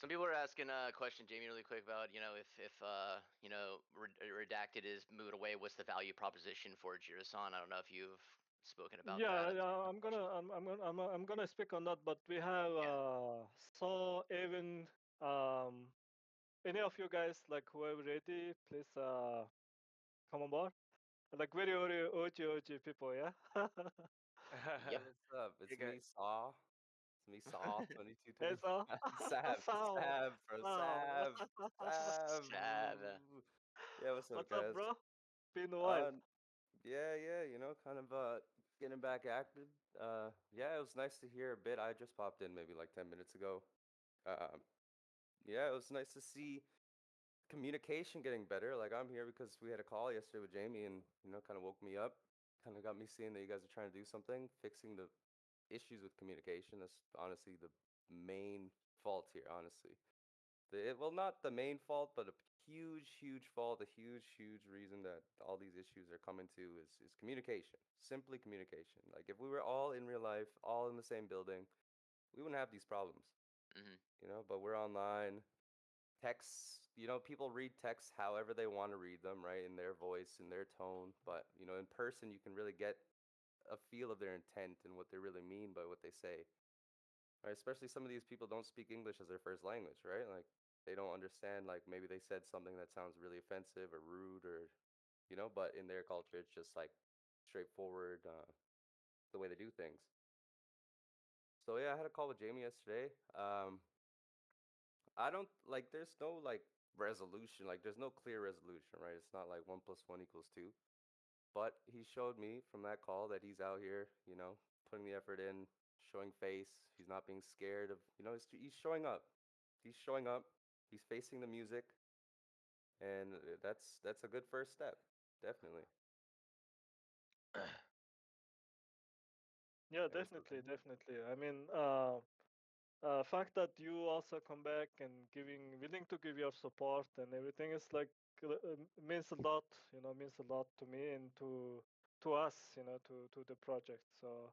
Some people are asking a question, Jamie, really quick about if redacted is moved away, what's the value proposition for Jirasan? I don't know if you've spoken about Yeah, that. yeah, Good question. I'm gonna speak on that, but we have Yeah. so even um any of you guys like who are ready, please come on board. Like very OG people, yeah. Yep. What's up? Hey It's guys. me, Saw. It's me, Saw. 22, Hey, 20. so Sab, so Sab, bro. so Sab, Sab. Sad. Yeah, what's up, what's up, guys? bro? Been a while. Uh, yeah, kind of getting back active. Yeah, it was nice to hear a bit. I just popped in maybe like 10 minutes ago. Um, yeah, it was nice to see communication getting better. Like I'm here because we had a call yesterday with Jamie and kind of woke me up. Kind of got me seeing that you guys are trying to do something, fixing the issues with communication. That's honestly the main fault here, honestly. Well, not the main fault, but a huge fault, a huge reason that all these issues are coming to is communication. Simply communication. Like if we were all in real life, all in the same building, we wouldn't have these problems, Hmm. but we're online. Texts, people read texts however they want to read them, right? In their voice, in their tone. But, in person, you can really get a feel of their intent and what they really mean by what they say. Right? Especially some of these people don't speak English as their first language, right? Like they don't understand, like maybe they said something that sounds really offensive or rude or, but in their culture, it's just like straightforward, the way they do things. So yeah, I had a call with Jamie yesterday. I don't like there's no like resolution, like there's no clear resolution, right? It's not like 1 + 1 = 2. But he showed me from that call that he's out here, putting the effort in, showing face. He's not being scared of, he's showing up. He's showing up. He's facing the music, and that's a good first step, definitely. Yeah, Yeah, what's up, definitely, Jamie? definitely. I mean, fact that you also come back and willing to give your support and everything is like means a lot, means a lot to me and to us, to the project. So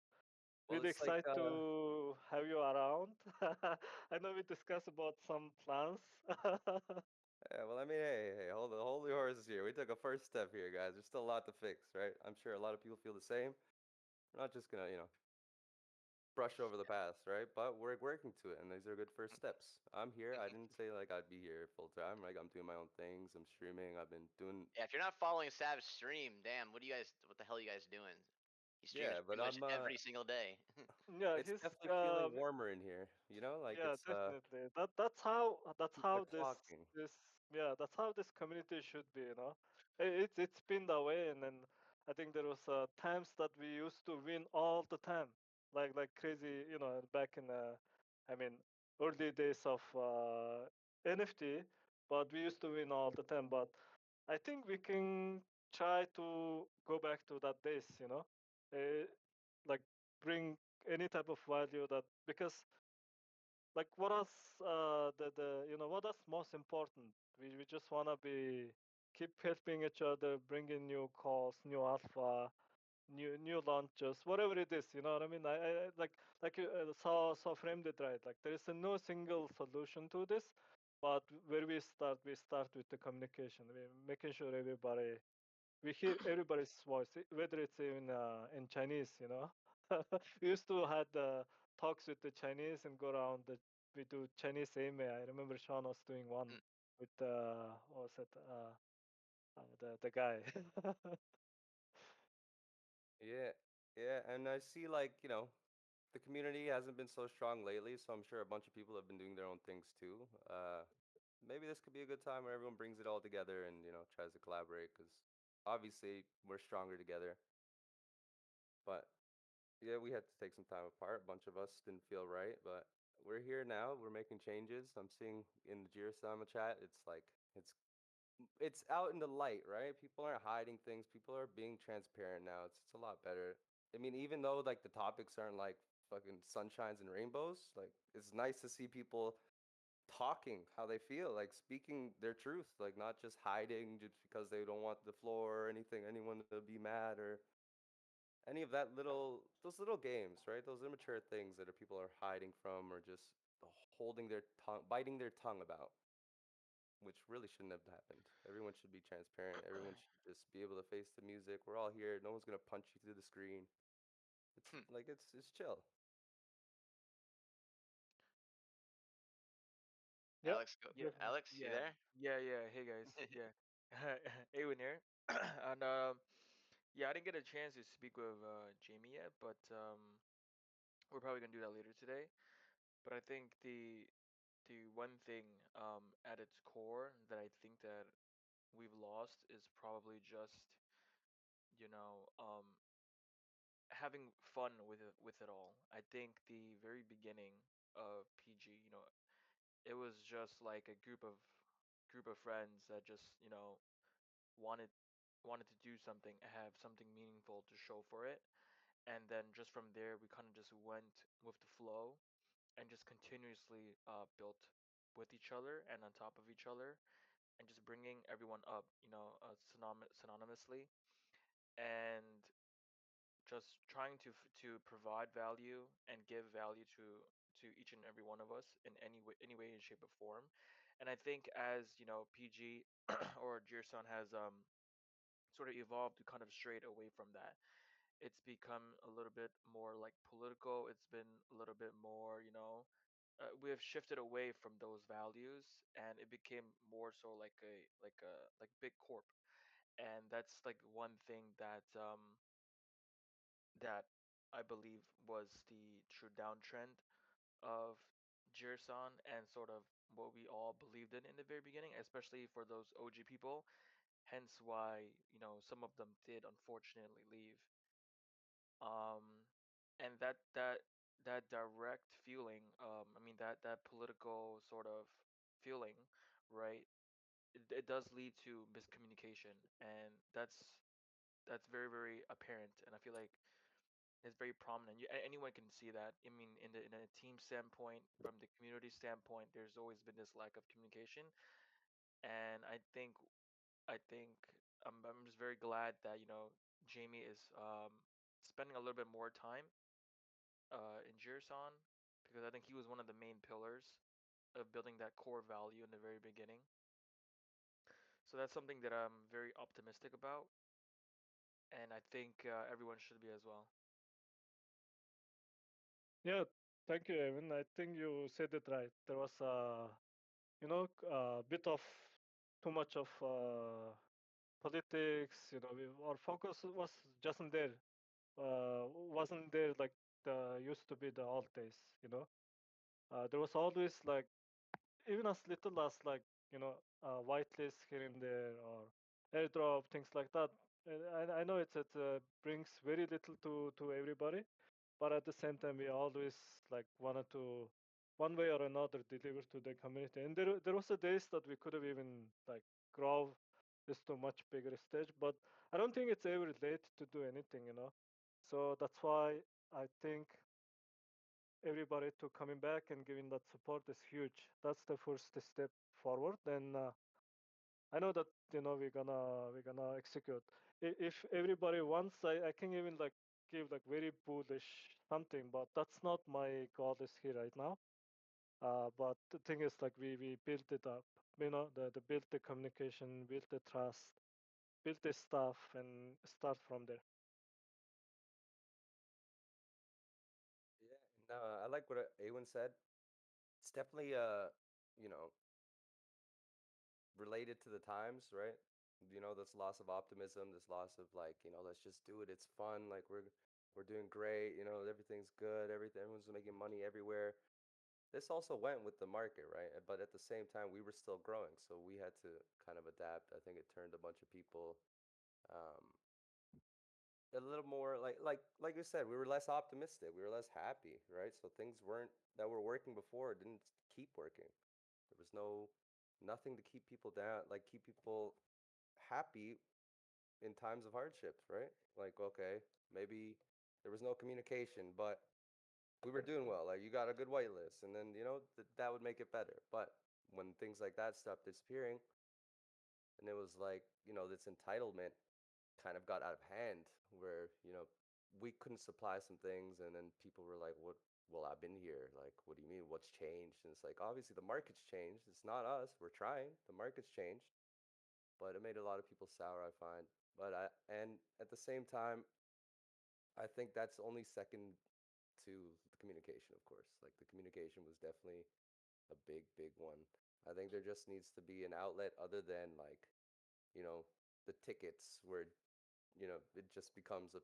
Well, really it's like, excited to have you around. I know we discussed about some plans. yeah, well, I mean, hey, hold your horses here. We took a first step here, guys. There's still a lot to fix, right? I'm sure a lot of people feel the same. We're not just gonna, brush over the past, right? But we're working to it, and these are good first steps. I'm here. I didn't say like I'd be here full time. Like I'm doing my own things. I'm streaming. I've been doing, Yeah, if you're not following Sav's stream, damn, what the hell are you guys doing? He streams yeah, but pretty much I'm every single day. Yeah, it's he's definitely feeling warmer in here. Like yeah, it's definitely. That's how people are this talking. this yeah, that's how this community should be, It's been that way, and then I think there was times that we used to win all the time, like crazy, back in I mean, early days of NFT, but we used to win all the time. But I think we can try to go back to that days, uh, like bring any type of value that because like what else the what else most important we just want to be keep helping each other, bringing new calls, new alpha, new launches, whatever it is, you know what I mean. I like you saw framed it right, like there is no single solution to this, but where we start with the communication, we making sure we hear everybody's voice, whether it's in Chinese, we used to had talks with the Chinese and go around. We do Chinese AMA. I remember Sean was doing one Mm. with what was it? The guy. Yeah, yeah, and I see like the community hasn't been so strong lately, so I'm sure a bunch of people have been doing their own things too. Maybe this could be a good time where everyone brings it all together and tries to collaborate because obviously we're stronger together. But yeah, we had to take some time apart. A bunch of us didn't feel right, but we're here now. We're making changes. I'm seeing in the Jirasan chat, it's like it's out in the light, right? People aren't hiding things. People are being transparent now. It's a lot better. I mean, even though like the topics aren't like fucking sunshines and rainbows, like it's nice to see people talking how they feel, like speaking their truth, like not just hiding just because they don't want the floor or anything, anyone to be mad or any of that those little games, right? Those immature things that people are hiding from or just holding their tongue, biting their tongue about, which really shouldn't have happened. Everyone should be transparent. Everyone should just be able to face the music. We're all here. No one's gonna punch you through the screen. It's Hmm. like it's chill. Yeah, Alex, go. Yeah, definitely. Alex, you yeah, there? yeah. Hey guys, yeah, Awen here, and yeah, I didn't get a chance to speak with Jamie yet, but we're probably gonna do that later today. But I think the one thing at its core that I think that we've lost is probably just you know having fun with it all. I think the very beginning of PG, it was just like a group of friends that just wanted wanted to do something, have something meaningful to show for it, and then just from there we kind of just went with the flow and just continuously built with each other and on top of each other and just bringing everyone up, synonymously, and just trying to provide value and give value to each and every one of us in any way, shape, or form. And I think as PG or Jirsan has sort of evolved to kind of strayed away from that. It's become a little bit more like political. It's been a little bit more, we have shifted away from those values, and it became more so like big corp. And that's like one thing that I believe was the true downtrend of Jirsan and sort of what we all believed in the very beginning, especially for those OG people. Hence why some of them did unfortunately leave. Um, and that direct feeling, I mean that political sort of feeling, right? It does lead to miscommunication, and that's very very apparent. And I feel like it's very prominent. Anyone can see that. I mean, in a team standpoint, from the community standpoint, there's always been this lack of communication, and I think I'm just very glad that Jamie is spending a little bit more time in Jirasan, because I think he was one of the main pillars of building that core value in the very beginning. So that's something that I'm very optimistic about, and I think everyone should be as well. Yeah, thank you, Evan. I think you said it right. There was a bit of too much of politics. Our focus was just not there. Wasn't there like the used to be the old days. There was always like even as little as like whitelist here and there or airdrop things like that. And I know it brings very little to everybody, but at the same time we always like wanted to one way or another deliver to the community. And there was a days that we could have even like grow this to much bigger stage, but I don't think it's ever late to do anything. So that's why I think everybody to coming back and giving that support is huge. That's the first step forward. And I know that we're gonna execute. If everybody wants, I can even like give like very bullish something, but that's not my goal is here right now. But the thing is like we built it up. The build the communication, build the trust, build the stuff, and start from there. Yeah, and I like what Awen said. It's definitely you know, related to the times, right? This loss of optimism, this loss of like, let's just do it. It's fun. Like we're doing great. Everything's good. Everyone's making money everywhere. This also went with the market, right? But at the same time, we were still growing, so we had to kind of adapt. I think it turned a bunch of people um, a little more like you said, we were less optimistic. We were less happy, right? So things weren't that were working before didn't keep working. There was nothing to keep people down, like keep people happy in times of hardships, right? Like, okay, maybe there was no communication, but we were doing well. Like, you got a good whitelist, and then that would make it better. But when things like that stopped disappearing, and it was like this entitlement kind of got out of hand, where we couldn't supply some things, and then people were like, well, I've been here. Like, what do you mean? What's changed? And it's like, obviously, the market's changed. It's not us. We're trying. The market's changed. But it made a lot of people sour, I find. And at the same time, I think that's only second to the communication, of course. Like, the communication was definitely a big, big one. I think there just needs to be an outlet other than, like, you know, the tickets where, it just becomes a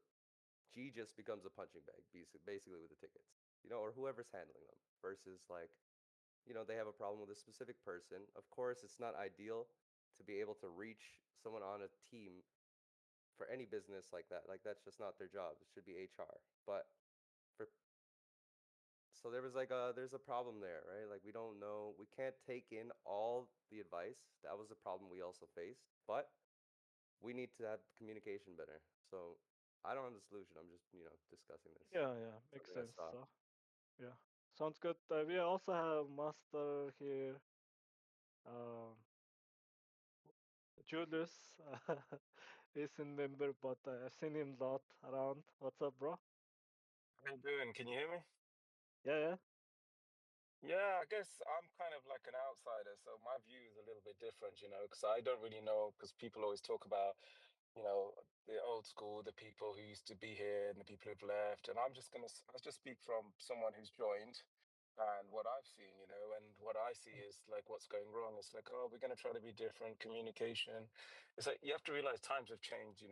G just becomes a punching bag, basically with the tickets, or whoever's handling them versus like, they have a problem with a specific person. Of course, it's not ideal to be able to reach someone on a team for any business like that. Like that's just not their job. It should be HR. But for so there was like there's a problem there, right? Like we don't know, we can't take in all the advice. That was a problem we also faced. But we need to have communication better. So I don't have the solution. I'm just, discussing this. Yeah, yeah, makes Something I sense. saw. So yeah, sounds good. We also have Master here, um, Julius. He's in member, but I've seen him a lot around. What's up, bro? How you doing? Can you hear me? Yeah, yeah. Yeah, I guess I'm kind of like an outsider, so my view is a little bit different, because I don't really know, because people always talk about, you know, the old school, the people who used to be here and the people who've left. And I'll just speak from someone who's joined and what I've seen, and what I see is like what's going wrong. It's like, oh, we're going to try to be different, communication. It's like you have to realize times have changed.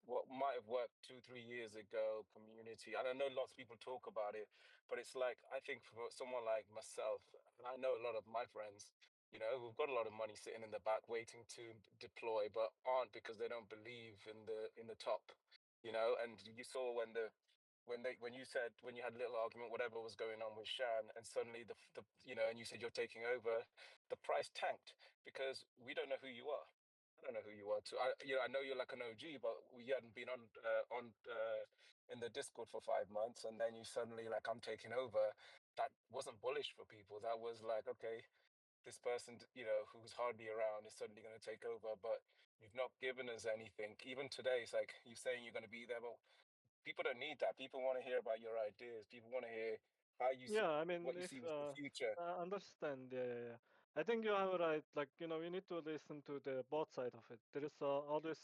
What might have worked 2, 3 years ago, community. And I know lots of people talk about it, but it's like, I think for someone like myself, and I know a lot of my friends, we've got a lot of money sitting in the back waiting to deploy, but aren't because they don't believe in the top. And you saw when you said when you had a little argument, whatever was going on with Shan, and suddenly and you said you're taking over, the price tanked because we don't know who you are. I don't know who you are too. I know you're like an OG, but we hadn't been on in the Discord for 5 months, and then you suddenly like I'm taking over. That wasn't bullish for people. That was like, okay, this person, who's hardly around is suddenly going to take over, but you've not given us anything. Even today, it's like you're saying you're going to be there, but people don't need that. People want to hear about your ideas. People want to hear how you see Yeah, I mean, what you if see as the future. I understand, yeah, yeah, yeah. I think you have right. Like, we need to listen to the both side of it. There is always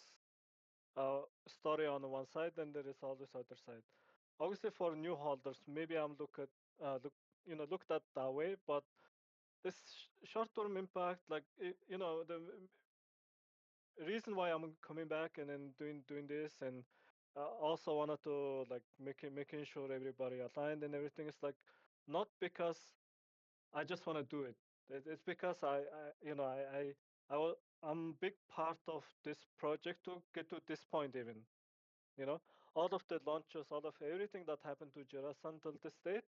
story on one side, and there is always other side. Obviously, for new holders, maybe I'm looked at that way, but this short-term impact, like, the reason why I'm coming back and then doing this, and also wanted to like making sure everybody aligned and everything is like not because I just want to do it. It's because I'm big part of this project to get to this point even. You know, all of the launches, all of everything that happened to Jirasan till this date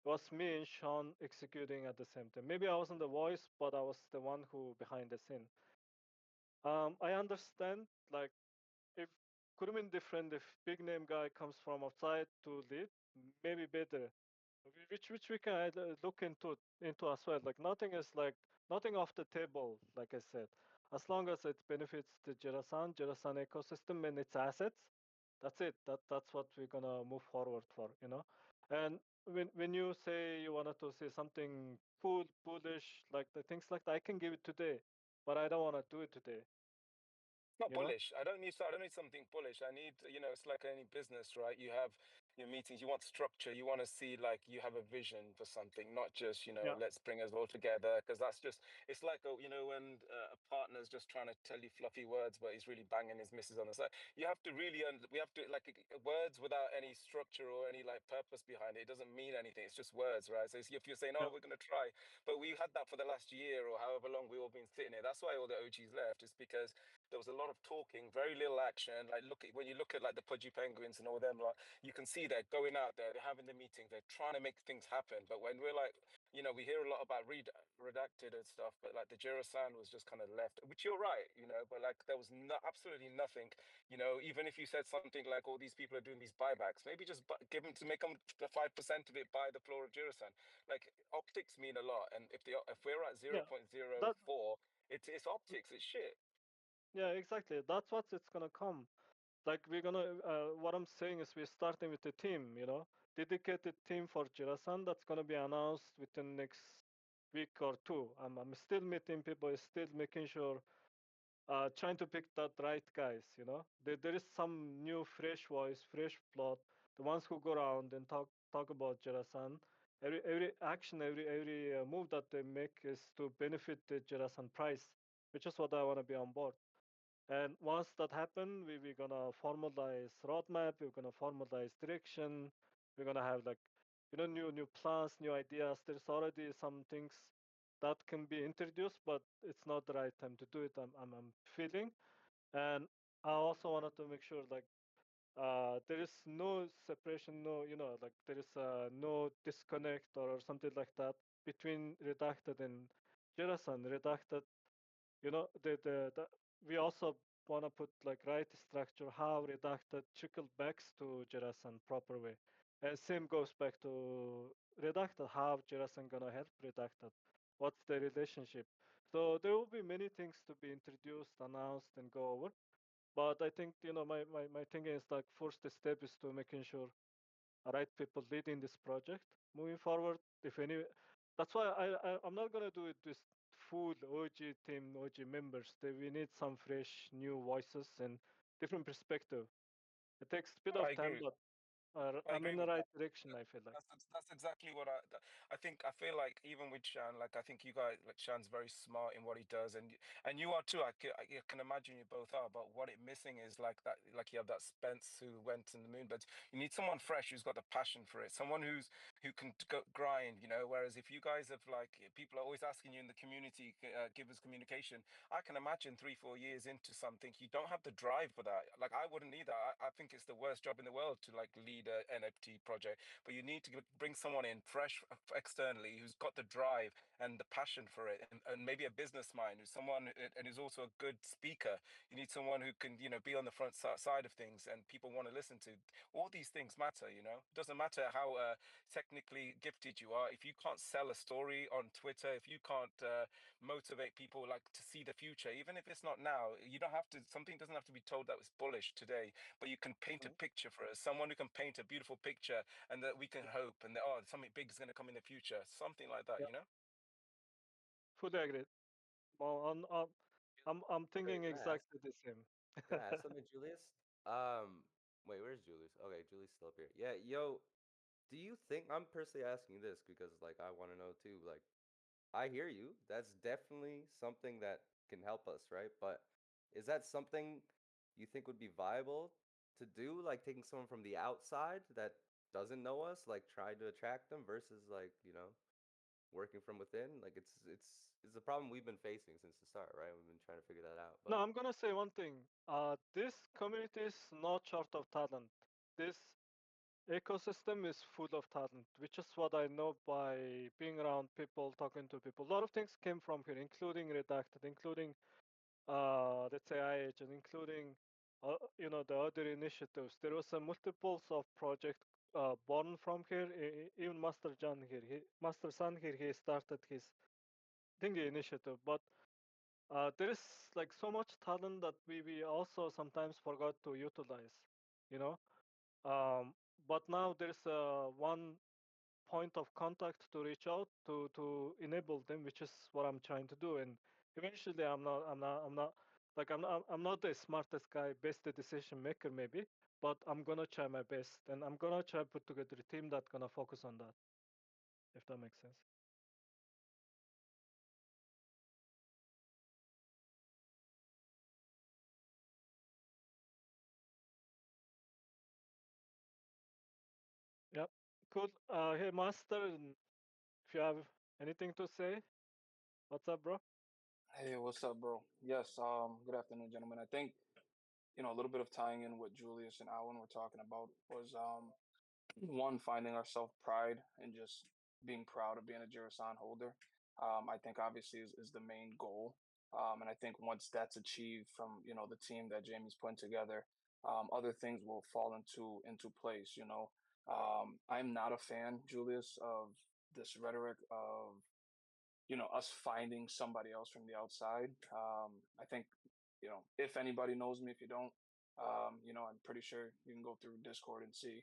was me and Sean executing at the same time. Maybe I wasn't the voice, but I was the one who behind the scene. I understand like if could have been different if big name guy comes from outside to lead, maybe better. Which we can look into as well. Like nothing off the table. Like I said, as long as it benefits the Jirasan ecosystem and its assets, that's it. That's what we're gonna move forward for. And when you say you wanted to say something foolish like the things like that, I can give it today, but I don't want to do it today. Not You know? bullish. I don't need something bullish. I need, it's like any business, right? You have your meetings, you want structure, you want to see like you have a vision for something, not just, Yeah. let's bring us all together. Because that's just, it's like, when a partner's just trying to tell you fluffy words, but he's really banging his missus on the side. You have to really, we have to, like, words without any structure or any like purpose behind it, it doesn't mean anything. It's just words, right? So if you're saying, oh, Yeah. we're going to try, but we had that for the last year or however long we've all been sitting here. That's why all the OGs left, is because there was a lot of talking, very little action. Like when you look at like the Pudgy Penguins and all them, like you can see they're going out there, they're having the meetings, they're trying to make things happen. But when we're like, we hear a lot about redacted and stuff, but like the Jirasan was just kind of left, which you're right, but like there was absolutely nothing, even if you said something like, all these people are doing these buybacks, maybe just give them to make them the 5% of it by the floor of Jirasan. Like optics mean a lot. And if we're at Yeah. 0.04, That it's optics, it's shit. Yeah, exactly. That's what it's gonna come. Like we're gonna. What I'm saying is we're starting with the team. dedicated team for Jirasan that's gonna be announced within next week or two. I'm still meeting people, still making sure, trying to pick that right guys. There is some new fresh voice, fresh blood, the ones who go around and talk about Jirasan. Every action, every move that they make is to benefit the Jirasan price, which is what I want to be on board. And once that happen, we're gonna formalize roadmap. We're gonna formalize direction. We're gonna have like, new plans, new ideas. There's already some things that can be introduced, but it's not the right time to do it. I'm feeling, and I also wanted to make sure like, there is no separation, no, like there is no disconnect or something like that between redacted and Jirasan. Redacted, the we also want to put like right structure how redacted trickle backs to Jirasan proper way, and same goes back to redacted how Jirasan gonna help redacted. What's the relationship? So there will be many things to be introduced, announced, and go over. But I think my thing is like first step is to making sure right people leading this project moving forward. If any, that's why I'm not gonna do it this full OG team, OG members. We need some fresh new voices and different perspective. It takes a bit I of time, agree. but I I'm agree in the with right that. direction. I feel like. That's exactly what I think. I feel like even with Shan, like I think you guys, like Shan's very smart in what he does, and you are too. I can imagine you both are. But what it missing is like that, like you have that Spence who went in the moon, but you need someone fresh who's got the passion for it, someone who can go grind. Whereas if you guys have like people are always asking you in the community, give us communication. I can imagine 3 4 years into something, you don't have the drive for that. Like I wouldn't either. I think it's the worst job in the world to like lead a NFT project, but you need to bring someone in fresh externally who's got the drive and the passion for it, and maybe a business mind, who's someone and who's also a good speaker. You need someone who can, be on the front side of things and people want to listen to. All these things matter, It doesn't matter how technically gifted you are. If you can't sell a story on Twitter, if you can't motivate people like to see the future, even if it's not now, you don't have to, something doesn't have to be told that was bullish today, but you can paint a Mhm. picture for us, someone who can paint a beautiful picture and that we can hope and that, oh, something big is going to come in the future, something like that, Yeah, fully agree. Well, I'm Wait, thinking can I ask? exactly the same. Can I ask something, Julius? Wait, where's Julius? Okay, Julius still up here. Yeah, yo, do you think I'm personally asking this because like I want to know too. Like, I hear you. That's definitely something that can help us, right? But is that something you think would be viable to do? Like taking someone from the outside that doesn't know us, like try to attract them versus like, working from within? Like it's a problem we've been facing since the start, right? We've been trying to figure that out. No, But I'm gonna say one thing. This community is not short of talent. This ecosystem is full of talent, which is what I know by being around people, talking to people. A lot of things came from here, including Redacted, including let's say IH, and including the other initiatives. There was a multiples of project born from here. Even Master John here, Master San here, he started his thingy initiative, but there is like so much talent that we also sometimes forgot to utilize, you know. But now there's one point of contact to reach out to enable them, which is what I'm trying to do. And eventually, I'm not the smartest guy, best decision maker maybe, but I'm gonna try my best, and I'm gonna try put together a team that's gonna focus on that. If that makes sense. Yep. Cool. Hey, Master, if you have anything to say, what's up, bro? Hey, what's up, bro? Yes, good afternoon, gentlemen. I think, a little bit of tying in what Julius and Alan were talking about was one, finding our self-pride and just being proud of being a Jirasan holder. I think obviously is the main goal. And I think once that's achieved from, the team that Jamie's putting together, other things will fall into place, I'm not a fan, Julius, of this rhetoric of us finding somebody else from the outside. I think, if anybody knows me, if you don't, I'm pretty sure you can go through Discord and see.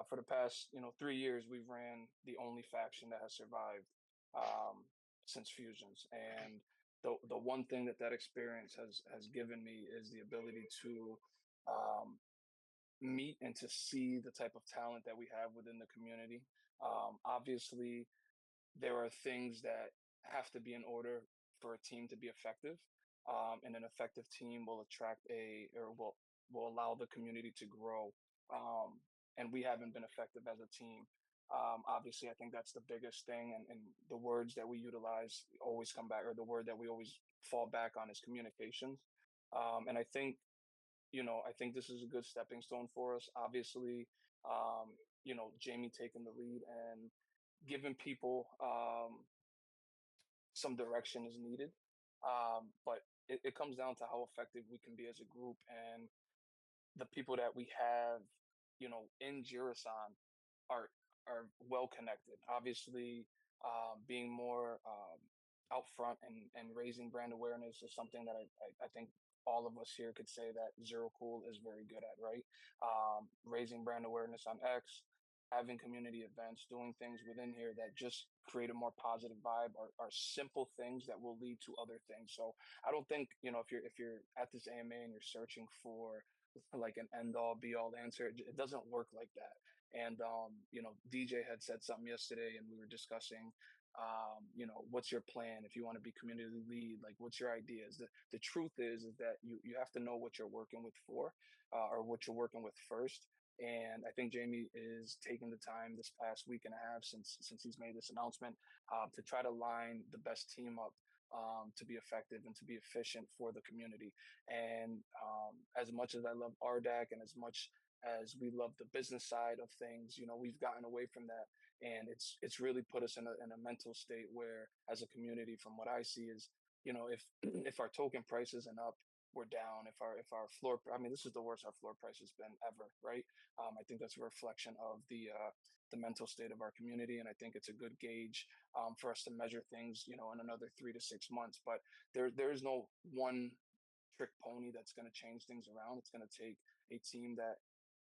For the past 3 years, we've ran the only faction that has survived um, since fusions, and the one thing that that experience has given me is the ability to um, meet and to see the type of talent that we have within the community. Obviously, there are things that have to be in order for a team to be effective. And an effective team will attract will allow the community to grow. And we haven't been effective as a team. Obviously, I think that's the biggest thing. And the words that we utilize always come back, or the word that we always fall back on is communications. And I think this is a good stepping stone for us. Obviously, Jamie taking the lead and giving people some direction is needed. But it comes down to how effective we can be as a group and the people that we have, in Jirasan are well connected. Obviously, being more out front and raising brand awareness is something that I think all of us here could say that Zerocool is very good at, right? Raising brand awareness on X, having community events, doing things within here that just create a more positive vibe are simple things that will lead to other things. So I don't think, if you're at this AMA and you're searching for like an end all be all answer, it doesn't work like that. And DJ had said something yesterday, and we were discussing, what's your plan if you want to be community lead? Like, what's your ideas? The truth is that you have to know what you're working with for, or what you're working with first. And I think Jamie is taking the time this past week and a half since he's made this announcement, to try to line the best team up. To be effective and to be efficient for the community. And as much as I love RDAC and as much as we love the business side of things, we've gotten away from that, and it's really put us in a mental state where, as a community, from what I see, is if if our token price isn't up, we're down. If our floor, I mean, this is the worst our floor price has been ever, right? I think that's a reflection of the mental state of our community, and I think it's a good gauge for us to measure things, in another 3 to 6 months. But there's no one trick pony that's going to change things around. It's going to take a team that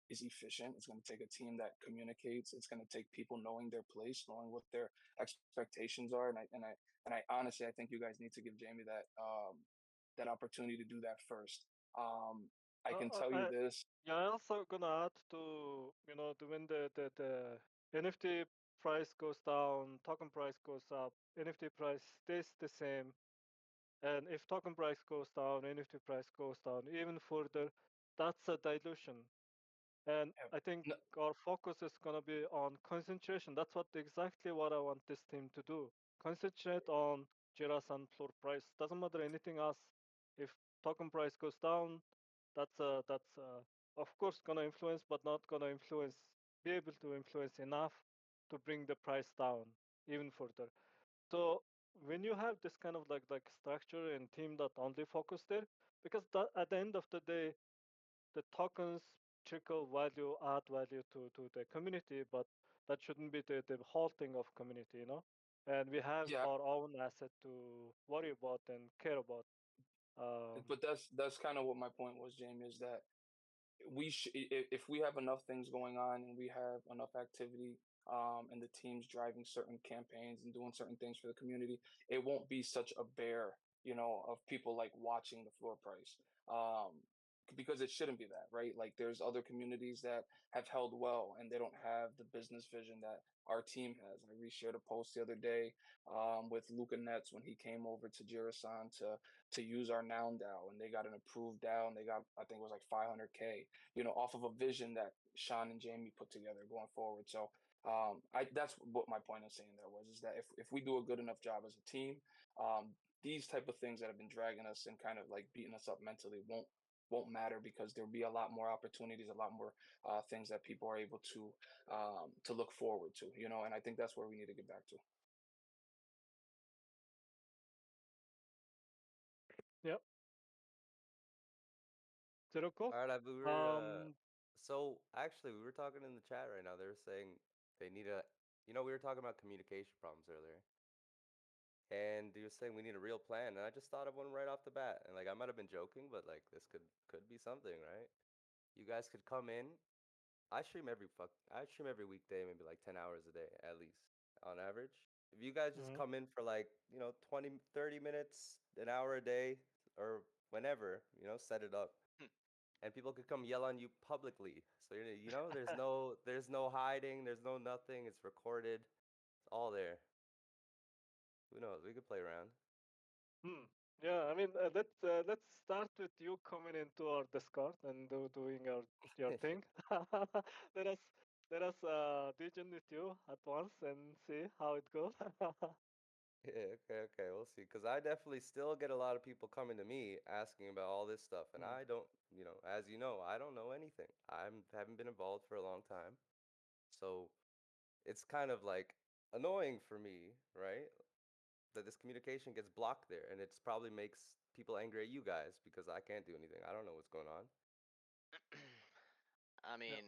is efficient. It's going to take a team that communicates. It's going to take people knowing their place, knowing what their expectations are. And I honestly, I think you guys need to give Jamie that opportunity to do that first. I can tell you I this. yeah, I also gonna add to when the NFT price goes down, token price goes up, NFT price stays the same, and if token price goes down, NFT price goes down even further, that's a dilution. And I think No, our focus is gonna be on concentration. That's exactly what I want this team to do. Concentrate on Jirasan floor price. Doesn't matter anything else. If token price goes down, that's of course gonna influence, but not gonna influence. Be able to influence enough to bring the price down even further. So when you have this kind of like structure and team that only focus there, because that, at the end of the day, the tokens trickle value, add value to the community, but that shouldn't be the whole thing of community, And we have yeah, our own asset to worry about and care about. but that's kind of what my point was, Jamie, is that if we have enough things going on and we have enough activity, and the team's driving certain campaigns and doing certain things for the community, it won't be such a bear, of people like watching the floor price. Because it shouldn't be that, right? Like, there's other communities that have held well and they don't have the business vision that our team has. I reshared a post the other day, with Luca Nets when he came over to Jirasan to use our noun DAO, and they got an approved DAO, and they got, I think it was like 500K, off of a vision that Sean and Jamie put together going forward. So that's what my point of saying that was, is that if we do a good enough job as a team, these type of things that have been dragging us and kind of like beating us up mentally won't matter, because there'll be a lot more opportunities, a lot more things that people are able to look forward to, and I think that's where we need to get back to. Yep, zero cool. All right, we were Um, so actually we were talking in the chat right now. They were saying they need a, we were talking about communication problems earlier, and he was saying we need a real plan, and I just thought of one right off the bat, and like I might have been joking, but like this could be something, right? You guys could come in. I stream every weekday, maybe like 10 hours a day at least on average. If you guys just Hmm. come in for like, 20, 30 minutes, an hour a day, or whenever, set it up. And people could come yell on you publicly. So there's no hiding, there's no nothing. It's recorded. It's all there. Who knows? We could play around. Hmm. Yeah, I mean, let's start with you coming into our Discord and doing your thing. Let us DJ with you at once and see how it goes. Yeah, okay, we'll see. Because I definitely still get a lot of people coming to me asking about all this stuff, and Hmm. I don't, as you know, I don't know anything. Haven't been involved for a long time, so it's kind of like annoying for me, right? That this communication gets blocked there, and it's probably makes people angry at you guys because I can't do anything. I don't know what's going on. I Yeah. mean,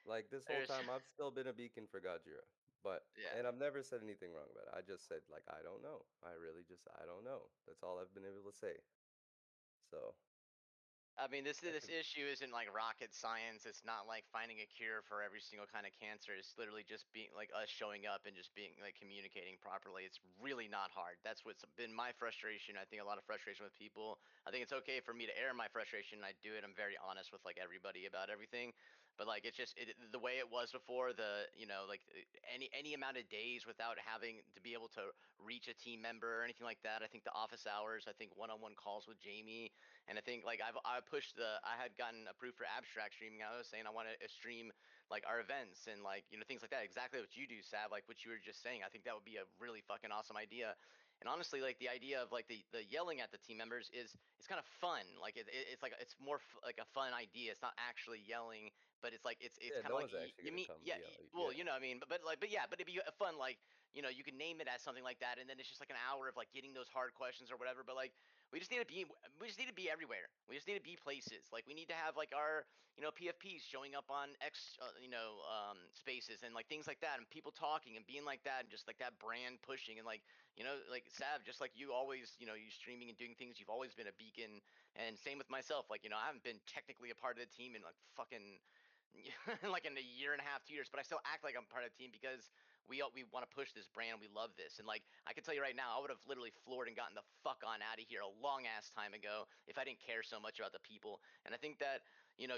Like this whole there's time, I've still been a beacon for Gajira, yeah. and I've never said anything wrong about it. I just said like I don't know. I don't know. That's all I've been able to say. So I mean, this I this could, issue isn't like rocket science. It's not like finding a cure for every single kind of cancer. It's literally just being like us showing up and just being like communicating properly. It's really not hard. That's what's been my frustration. I think a lot of frustration with people. I think it's okay for me to air my frustration. I do it. I'm very honest with like everybody about everything. But like it's just the way it was before. Any amount of days without having to be able to reach a team member or anything like that. I think the office hours. I think one-on-one calls with Jamie. And I think like I had gotten approved for abstract streaming. I was saying I want to stream like our events and like things like that. Exactly what you do, Sav. Like what you were just saying. I think that would be a really fucking awesome idea. And honestly, like the idea of like the yelling at the team members is it's kind of fun. Like it's like it's more like a fun idea. It's not actually yelling, but it's like it's yeah, kind of no like one's actually you gonna mean come yeah. yell at you. Well, Yeah, what I mean, but yeah, but it'd be a fun like you can name it as something like that, and then it's just like an hour of like getting those hard questions or whatever. But like we just need to be everywhere. We just need to be places. Like we need to have like our PFPs showing up on X spaces and like things like that, and people talking and being like that, and just like that brand pushing and like like Sav, just like you always you streaming and doing things. You've always been a beacon, and same with myself. Like I haven't been technically a part of the team in like fucking like in a year and a half, 2 years, but I still act like I'm part of the team because we want to push this brand. We love this, and like I can tell you right now, I would have literally floored and gotten the fuck on out of here a long ass time ago if I didn't care so much about the people. And I think that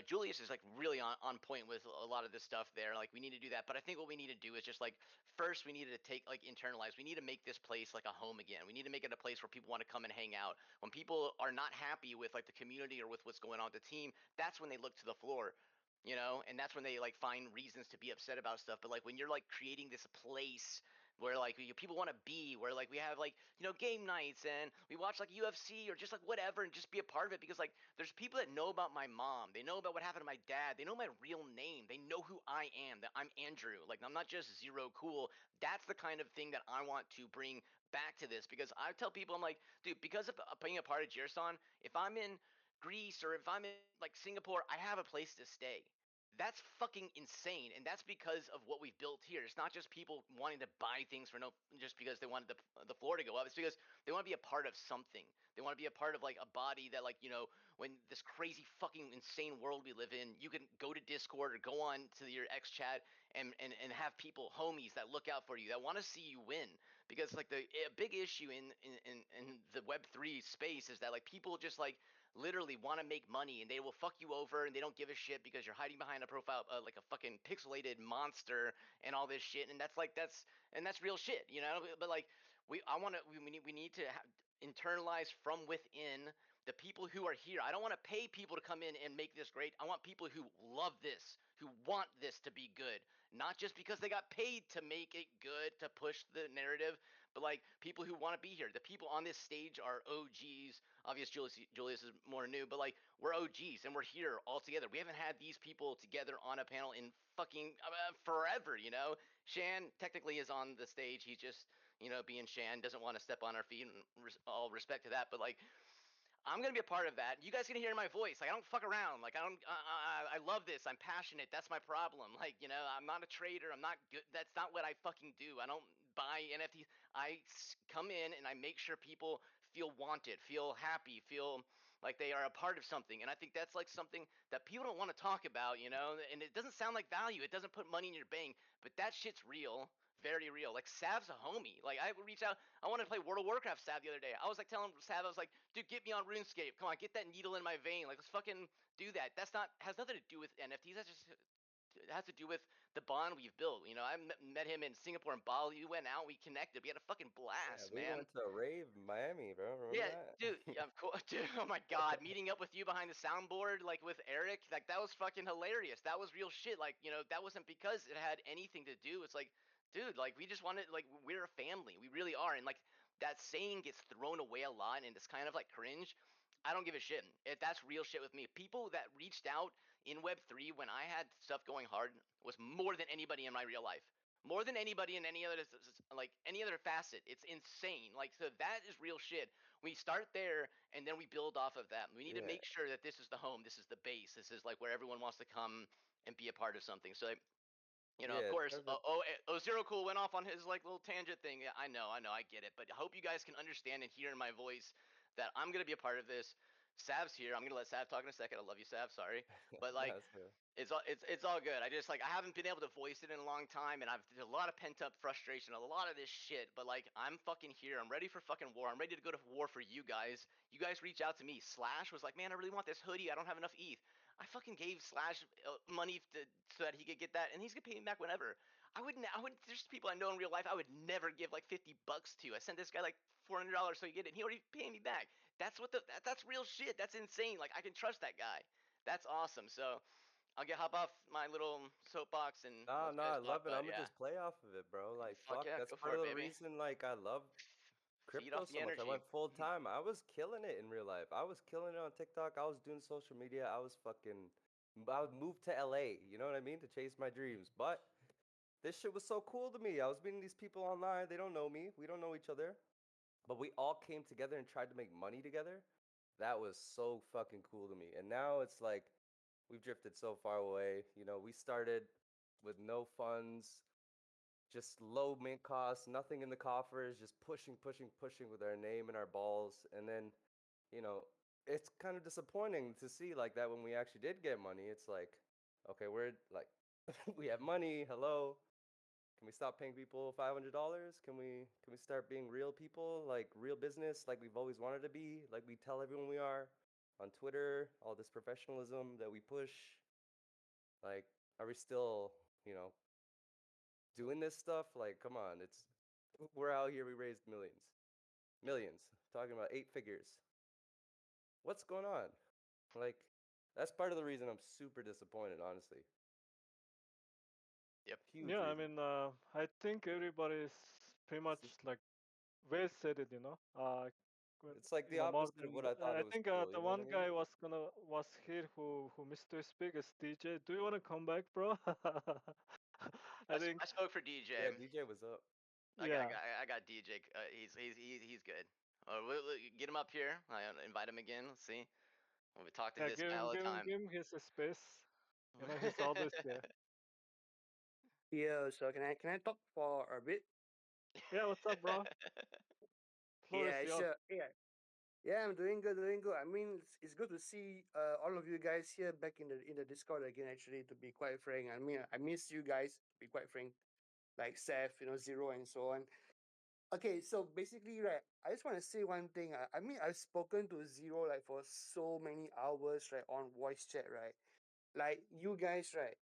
Julius is like really on point with a lot of this stuff there. Like we need to do that, but I think what we need to do is just like first we need to take like internalize. We need to make this place like a home again. We need to make it a place where people want to come and hang out. When people are not happy with like the community or with what's going on with the team, that's when they look to the floor. And that's when they like find reasons to be upset about stuff. But like when you're like creating this place where like people want to be, where like we have like game nights and we watch like UFC or just like whatever and just be a part of it, because like there's people that know about my mom, they know about what happened to my dad, they know my real name, they know who I am, that I'm Andrew, like I'm not just Zerocool. That's the kind of thing that I want to bring back to this, because I tell people, I'm like, dude, because of being a part of Jirasan, if I'm in Greece or if I'm in like Singapore, I have a place to stay. That's fucking insane, and that's because of what we've built here. It's not just people wanting to buy things for no, just because they wanted the floor to go up. It's because they want to be a part of something. They want to be a part of like a body that like when this crazy fucking insane world we live in, you can go to Discord or go on to your X chat and have people, homies, that look out for you, that want to see you win. Because like a big issue in the Web3 space is that like people just like literally want to make money, and they will fuck you over, and they don't give a shit because you're hiding behind a profile like a fucking pixelated monster and all this shit. And that's real shit, but like we need to internalize from within the people who are here. I don't want to pay people to come in and make this great. I want people who love this, who want this to be good, not just because they got paid to make it good, to push the narrative, but like people who want to be here. The people on this stage are OGs. Obvious Julius is more new, but like we're OGs and we're here all together. We haven't had these people together on a panel in fucking forever. Shan technically is on the stage. He's just being Shan, doesn't want to step on our feet, and all respect to that. But like I'm gonna be a part of that. You guys gonna hear my voice. Like I don't fuck around. Like I don't. I love this. I'm passionate. That's my problem. Like I'm not a trader. I'm not good. That's not what I fucking do. I don't buy NFTs. I come in and I make sure people feel wanted, feel happy, feel like they are a part of something. And I think that's like something that people don't want to talk about, you know. And it doesn't sound like value. It doesn't put money in your bank, but that shit's real. Very real. Like Sav's a homie. Like I reached out. I wanted to play World of Warcraft Sav the other day. I was like telling Sav, I was like, dude, get me on RuneScape. Come on, get that needle in my vein. Like let's fucking do that. That's not has nothing to do with NFTs. That's just it has to do with the bond we've built. You know, I met him in Singapore and Bali. We went out, we connected, we had a fucking Yeah, blast, we man. went to a rave in Miami, bro. Remember Yeah, that? dude, yeah, of course, dude. Oh my God, meeting up with you behind the soundboard, like with Eric, like that was fucking hilarious. That was real shit. Like, you know, that wasn't because it had anything to do. It's like, dude, like we just wanted, like we're a family. We really are. And like that saying gets thrown away a lot, and it's kind of like cringe. I don't give a shit. That's real shit with me. People that reached out in Web3 when I had stuff going hard was more than anybody in my real life, more than anybody in any other, like any other facet. It's insane. Like, so that is real shit. We start there and then we build off of that. We need to Yeah, make sure that this is the home, this is the base, this is like where everyone wants to come and be a part of something. So like, you know, of yeah, it's course, perfect. Zerocool went off on his like little tangent thing. Yeah, I know, I get it. But I hope you guys can understand and hear in my voice that I'm gonna be a part of this. Sav's here. I'm gonna let Sav talk in a second. I love you, Sav. Sorry, but like, That's good. it's all good. I just like I haven't been able to voice it in a long time, and I've there's a lot of pent up frustration, a lot of this shit. But like I'm fucking here. I'm ready for fucking war. I'm ready to go to war for you guys. You guys reach out to me. Slash was like, man, I really want this hoodie. I don't have enough ETH. I fucking gave Slash money so that he could get that, and he's gonna pay me back whenever. I wouldn't. There's people I know in real life I would never give like $50 to. I sent this guy like $400 so he get it. And he already paid me back. That's what that's real shit. That's insane. Like I can trust that guy. That's awesome. So I'll get hop off my little soapbox and No, let no, you guys I talk. love it. I'm But gonna yeah, just play off of it, bro. Like, fuck fuck, yeah, that's go part for of it, the baby. reason, like, I love Feed crypto off the so much. I energy. went full time. I was killing it in real life. I was killing it on TikTok. I was doing social media. I would move to LA, you know what I mean, to chase my dreams. But this shit was so cool to me. I was meeting these people online. They don't know me. We don't know each other. But we all came together and tried to make money together. That was so fucking cool to me. And now it's like we've drifted so far away. You know, we started with no funds, just low mint costs, nothing in the coffers, just pushing, pushing, pushing with our name and our balls. And then, you know, it's kind of disappointing to see like that when we actually did get money. It's like, okay, we're like, we have money. Hello. Can we stop paying people $500? Can we start being real people, like real business, like we've always wanted to be, like we tell everyone we are on Twitter, all this professionalism that we push. Like, are we still, doing this stuff? Like, come on, we're out here, we raised millions. Millions. Talking about 8 figures. What's going on? Like, that's part of the reason I'm super disappointed, honestly. Yep. Huge Yeah, I reason. mean, I think everybody's pretty It's, much like well said it, you know. it's like the More opposite of than what I thought I it was think cool, the you know what I one mean? guy was here who missed to speak is DJ. Do you want to come back, bro? I I think spoke for Yeah, DJ. DJ was up. yeah. I got DJ. He's good. Get him up here. I invite him again. Let's see. We talk to Yeah, this guy all the time. give him his space. You know, he's always there. Yeah, so can I talk for a bit? Yeah, what's up, bro? Floor is Yeah, yours. sure. Yeah, I'm doing good, doing good. I mean, it's good to see all of you guys here back in the Discord again. Actually, to be quite frank, I mean, I miss you guys. To be quite frank, like Seth, Zero, and so on. Okay, so basically, right, I just want to say one thing. I mean, I've spoken to Zero like for so many hours, right, on voice chat, right. Like you guys, right,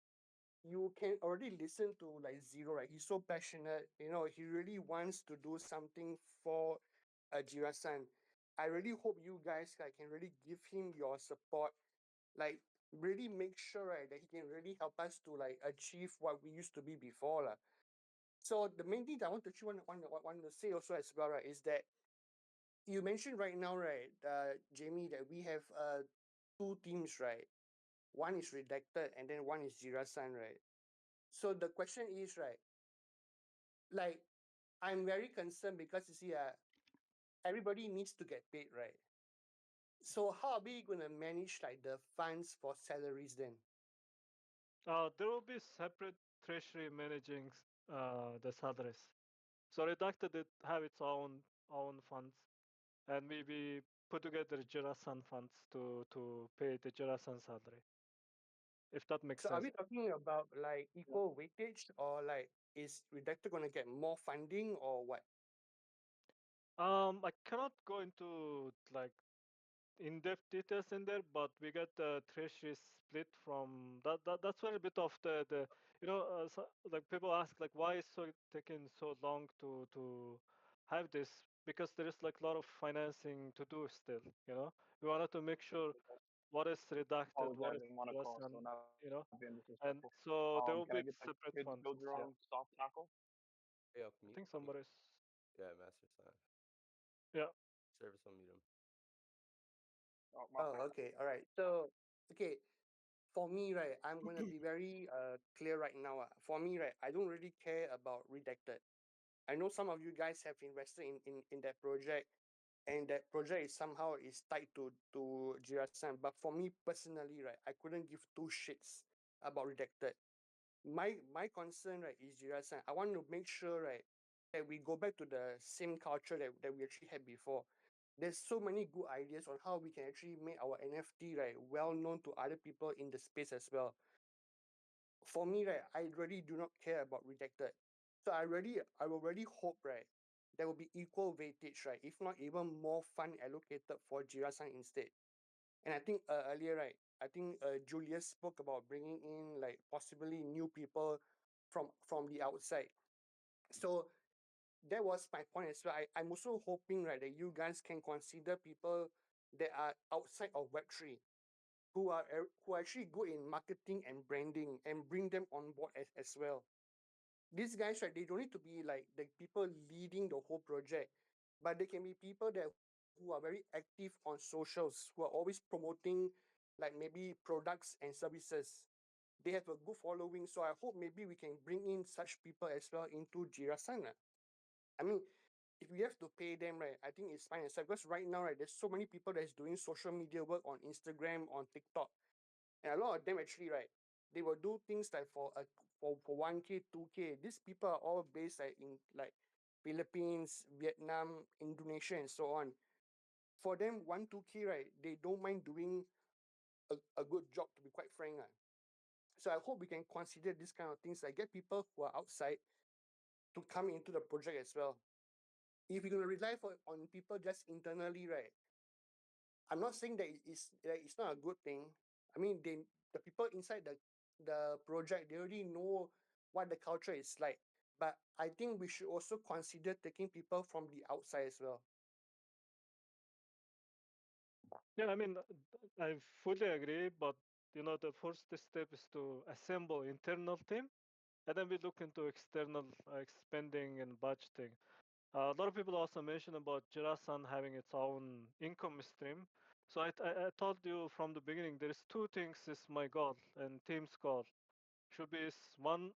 you can already listen to like Zero, right? He's so passionate. You know, he really wants to do something for Jirasan. I really hope you guys like can really give him your support. Like really make sure right that he can really help us to like achieve what we used to be before. Lah. So the main thing that I want to say also as well, right, is that you mentioned right now, right, Jamie, that we have two teams, right? One is redacted and then one is Jirasan, right? So the question is, right, like I'm very concerned because you see, everybody needs to get paid, right? So how are we going to manage like the funds for salaries then? There will be separate treasury managing the salaries. So redacted it have its own funds, and maybe put together Jirasan funds to pay the Jirasan salary, if that makes So are sense. we talking about like equal weightage, or like is Redactor gonna get more funding or what? I cannot go into like in-depth details in there, but we got the treasury split from that's where a bit of the so, like people ask like why is so taking so long to have this, because there is like a lot of financing to do still. We wanted to make sure what is redacted, what is Apologizing, want to just, call, and so not you know, being disrespectful. and so there will Can I be get the separate kids funds. build your Yeah, own soft tackle? Hey, yo, I think mute. somebody's. Yeah, Master Sign. Yeah. Service on mute him. Oh, my Oh, bad. okay, all right. So, okay, for me, right, I'm gonna be very clear right now. For me, right, I don't really care about Redacted. I know some of you guys have invested in that project, and that project is somehow is tied to Jirasan. But for me personally, right, I couldn't give two shits about Redacted. My concern, right, is Jirasan. I want to make sure, right, that we go back to the same culture that we actually had before. There's so many good ideas on how we can actually make our NFT, right, well known to other people in the space as well. For me, right, I really do not care about Redacted. So I will really hope, right, there will be equal weightage, right, if not even more fund allocated for Jirasan instead. And I think earlier, right, I think Julius spoke about bringing in like possibly new people from the outside. So that was my point as well. I'm also hoping, right, that you guys can consider people that are outside of Web3, who are actually good in marketing and branding, and bring them on board as well. These guys, right, they don't need to be like the people leading the whole project, but they can be people that who are very active on socials, who are always promoting like maybe products and services. They have a good following, so I hope maybe we can bring in such people as well into Jirasan. I mean, if we have to pay them, right, I think it's fine as well. Because right now, right, there's so many people that's doing social media work on Instagram, on TikTok, and a lot of them actually, right, they will do things like for 1K, 2K. These people are all based like in like Philippines, Vietnam, Indonesia, and so on. For them, 1, 2K, right, they don't mind doing a good job, to be quite frank. So I hope we can consider these kind of things, like get people who are outside to come into the project as well. If you're gonna rely on people just internally, right, I'm not saying that it's not a good thing. I mean, the people inside the project, they already know what the culture is like. But I think we should also consider taking people from the outside as well. Yeah, I mean, I fully agree, but the first step is to assemble internal team, and then we look into external spending and budgeting. A lot of people also mentioned about Jirasan having its own income stream. So I told you from the beginning, there is two things is my goal and team's goal. Should be is one,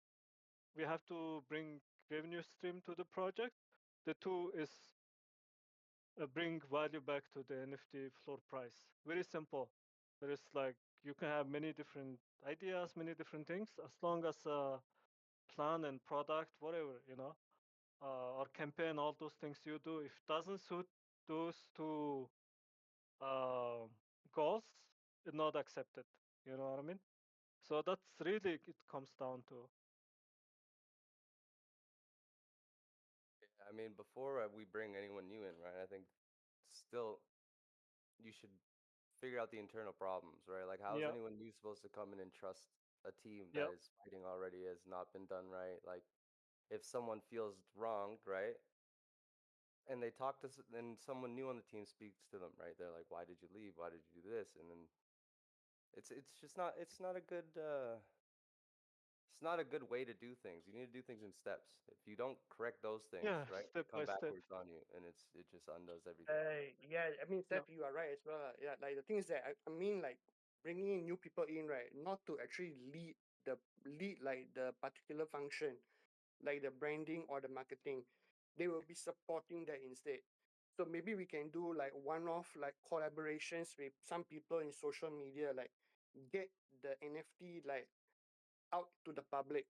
we have to bring revenue stream to the project. The two is bring value back to the NFT floor price. Very simple. There is like you can have many different ideas, many different things, as long as plan and product, whatever, or campaign, all those things you do, if doesn't suit those two uh, goals, it's not accepted. You know what I mean? So that's really it comes down to. Yeah, I mean, before we bring anyone new in, right? I think still you should figure out the internal problems, right? Like, how is Yeah, anyone new supposed to come in and trust a team yeah. that is fighting already has not been done right? Like, if someone feels wronged, right? And they talk to, and someone new on the team speaks to them, right? They're like, "Why did you leave? Why did you do this?" And then it's just not it's not a good way to do things. You need to do things in steps. If you don't correct those things, Yeah, right, they step by come step. backwards on you, and it just undoes everything. Yeah, I mean, Yeah. Steph, you are right as well. Yeah, like the thing is that I mean, like bringing in new people in, right, not to actually the lead like the particular function, like the branding or the marketing. They will be supporting that instead. So maybe we can do like one-off like collaborations with some people in social media, like get the NFT like out to the public.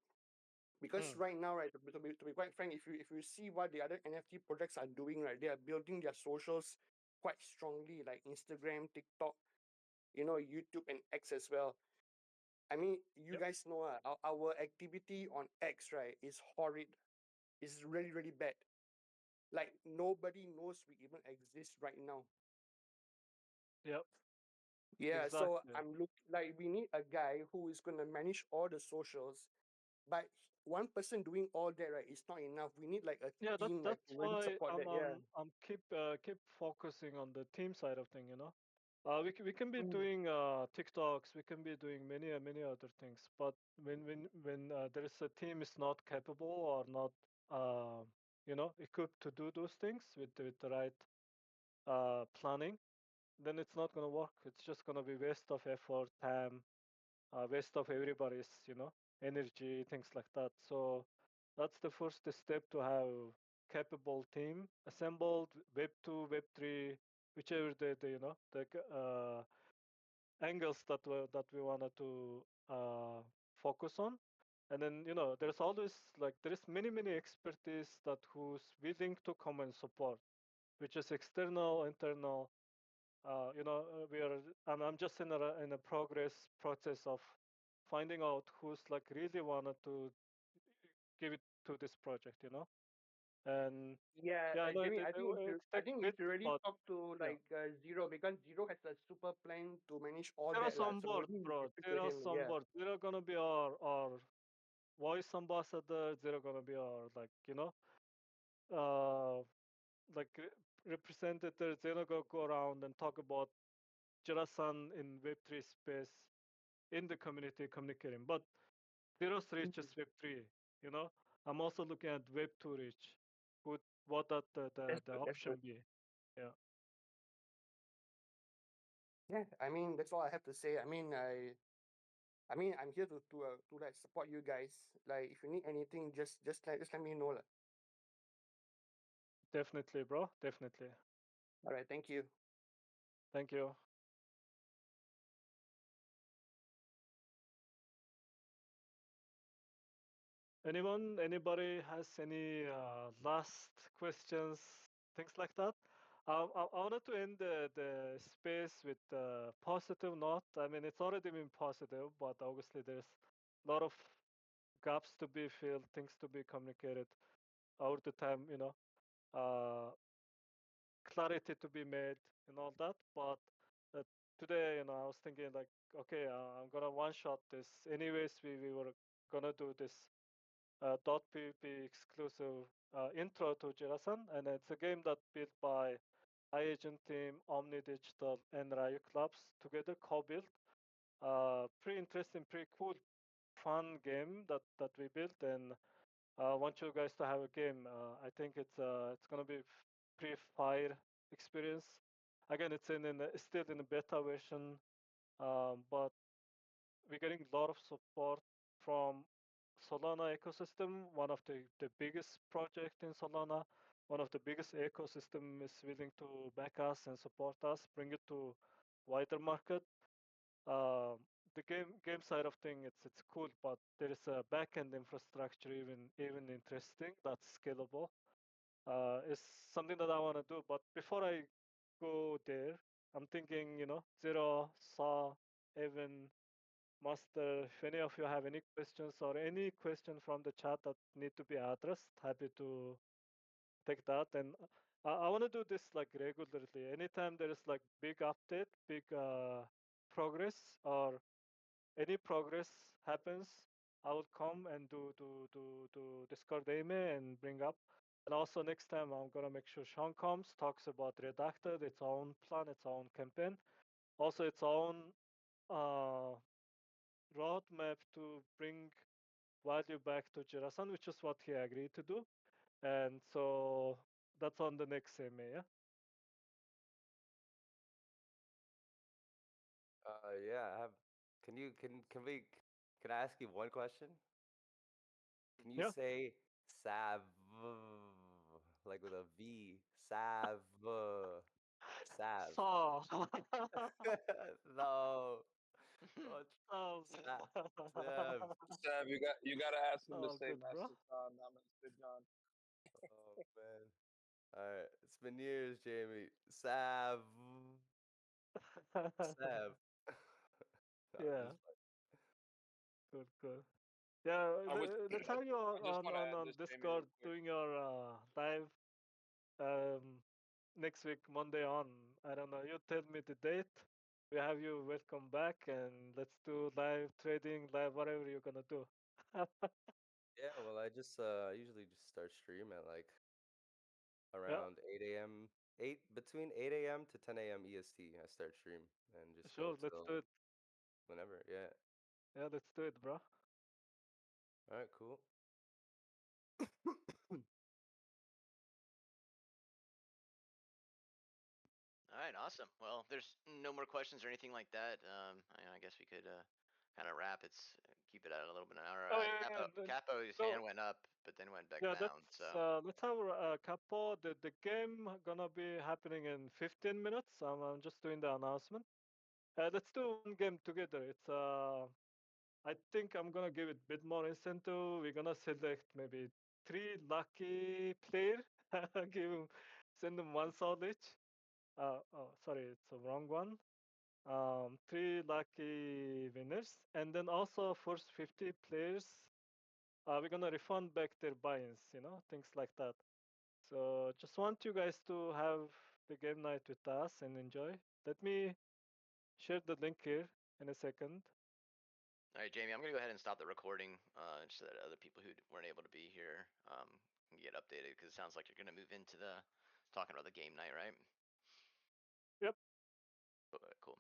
Because Mm. right now, right, to be quite frank, if you see what the other NFT projects are doing, right, they are building their socials quite strongly, like Instagram, TikTok, YouTube and X as well. I mean, you Yep. guys know our activity on X, right, is horrid. It's really, really bad. Like nobody knows we even exist right now. Yep. Yeah, so Exactly. I'm look like we need a guy who is gonna manage all the socials, but one person doing all that, right, is not enough. We need like a Yeah, team like to that's really why support that. Yeah. I'm keep focusing on the team side of thing, you know. We can be Mm. doing TikToks, we can be doing many other things, but when there is a team is not capable or not uh, equipped to do those things with the right planning, then it's not gonna work. It's just gonna be waste of effort, time, waste of everybody's energy, things like that. So that's the first step, to have capable team assembled, web 2, web 3, whichever the angles that we wanted to focus on. And then there's always, like, there is many expertise that who's willing to come and support, which is external, internal. I'm just in a progress process of finding out who's like really wanted to give it to this project, and Yeah, yeah, I know Jamie, it I takes think you bit, should really but talk to yeah. like Zero, because Zero has a super plan to manage all Zero's that lah. on So board, maybe you bro. should speak to Zero's him. on Yeah. board. Zero gonna be our voice ambassador. Zero gonna be our, like, uh like representative. Zero go around and talk about Jirasan in Web3 space, in the community, communicating. But Zero's reach Mhm. is Web3. You know, I'm also looking at Web2 reach. What that That's the good. That's good. option be? Yeah, Yeah, I mean that's all I have to say. I mean I'm here to like support you guys. Like if you need anything, just let me know lah. definitely, bro. Definitely. All right, thank you. Thank you. Anybody has any last questions, things like that? I wanted to end the space with a positive note. I mean, it's already been positive, but obviously there's a lot of gaps to be filled, things to be communicated over the time, uh, clarity to be made and all that. But uh, today, I was thinking like, okay, I'm gonna one shot this. Anyways, we were gonna do this .pvp exclusive intro to Jirasan, and it's a game that built by iAgent team, Omni Digital, and Riot Labs together, co-built. Pretty interesting, pretty cool, fun game that we built, and I want you guys to have a game. I think it's gonna be pretty fire experience. Again, it's still in a beta version, but we're getting a lot of support from Solana ecosystem, one of the biggest project in Solana, one of the biggest ecosystem is willing to back us and support us, bring it to wider market. The game side of thing, it's cool, but there is a backend infrastructure even interesting that's scalable. It's something that I want to do, but before I go there, I'm thinking, Zero, Saw, Evan, Master, if any of you have any questions or any question from the chat that need to be addressed, happy to take that. And I want to do this like regularly. Anytime there is like big update, big progress, or any progress happens, I will come and do Discord email and bring up. And also next time I'm gonna make sure Sean comes, talks about Redacted, its own plan, its own campaign, also its own uh, roadmap to bring value back to Jirasan, which is what he agreed to do. And so that's on the next CMA, yeah? Yeah, I have. Can we can I ask you one question? Can you Yeah. say sav like with a V? Sav sav. So, No. Oh, so, sav. Sav. Sav, you gotta ask him to oh, say good, bro. Master Khan, not Master John. Oh man. All right. been years, Jamie. Sav. Sav. I'm Yeah, just good, good. Yeah, I would. let's have you I just want to add on this, Jamie, real Discord quick. doing your live next week, Monday on. I don't know. You tell me the date. We have you welcome back, and let's do live trading, live whatever you're gonna do. yeah, well, I just usually just start stream at like Yeah, around 8 a.m. 8 between 8 a.m. to 10 a.m. EST. I start stream and just go sure. Let's do till it. whenever. Yeah. Yeah, let's do it, bro. All right, cool. All right, awesome. Well, if there's no more questions or anything like that, I guess we could kind of wrap. It's keep it at a little bit of an hour. Oh yeah, yeah. Capo's No, hand went up, but then went back yeah. down. So Let's have a capo. The game gonna be happening in 15 minutes. I'm just doing the announcement. Let's do one game together. It's I think I'm gonna give it a bit more incentive. We're gonna select maybe 3 lucky player. Give 'em, send them one soul each. Oh, sorry, it's a wrong one. 3 lucky winners, and then also first 50 players. We're gonna refund back their buy-ins. Things like that. So just want you guys to have the game night with us and enjoy. Let me share the link here in a second. all right, Jamie, I'm gonna go ahead and stop the recording, just so that other people who weren't able to be here can get updated, because it sounds like you're gonna move into the talking about the game night, right? Yep. Cool.